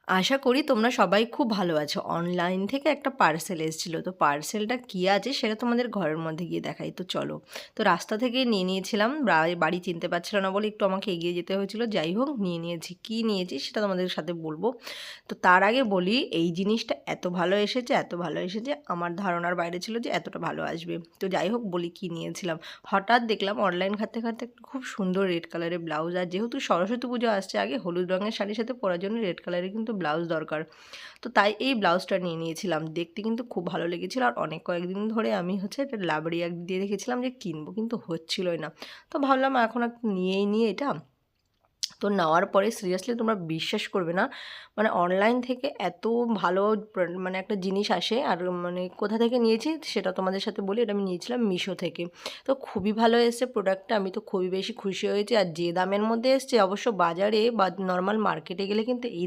আশা করি তোমরা সবাই খুব ভালো আছো। অনলাইন থেকে একটা পার্সেল এসেছিল। তো পার্সেলটা কী আছে সেটা তোমাদের ঘরের মধ্যে গিয়ে দেখাই। তো চলো। তো রাস্তা থেকে নিয়ে নিয়েছিলাম। বাড়ি চিনতে পারছিল না বলে একটু আমাকে এগিয়ে যেতে হয়েছিল। যাই হোক নিয়ে নিয়েছি। কী নিয়েছি সেটা তোমাদের সাথে বলবো। তো তার আগে বলি এই জিনিসটা এত ভালো এসেছে, এত ভালো এসেছে আমার ধারণার বাইরে ছিল যে এতটা ভালো আসবে। তো যাই হোক বলি কী নিয়েছিলাম। হঠাৎ দেখলাম অনলাইন ঘাঁটতে ঘাঁটতে একটা খুব সুন্দর রেড কালারের ব্লাউজ, আর যেহেতু সরস্বতী পুজো আসছে আগে হলুদ রঙের শাড়ির সাথে পরার জন্য রেড কালারের কিন্তু ব্লাউজ দরকার। তো তাই এই ব্লাউজটা নিয়ে নিয়েছিলাম। দেখতে কিন্তু খুব ভালো লেগেছিল, আর কয়েকদিন ধরে আমি এটা লাবড়িয়া দিয়ে রেখেছিলাম যে কিনবো, কিন্তু হচ্ছিলই না। তো ভাবলাম এখন একটু নিয়েই নিই এটা। তো নেওয়ার পরে সিরিয়াসলি তোমরা বিশ্বাস করবে না, মানে অনলাইন থেকে এত ভালো মানে একটা জিনিস আসে। আর মানে কোথা থেকে নিয়েছি সেটা তোমাদের সাথে বলি। এটা আমি নিয়েছিলাম মিশো থেকে। তো খুবই ভালো এসেছে প্রোডাক্টটা, আমি তো খুবই বেশি খুশি হয়েছি। আর যে দামের মধ্যে এসছে, অবশ্য বাজারে বা নর্মাল মার্কেটে গেলে কিন্তু এই দাম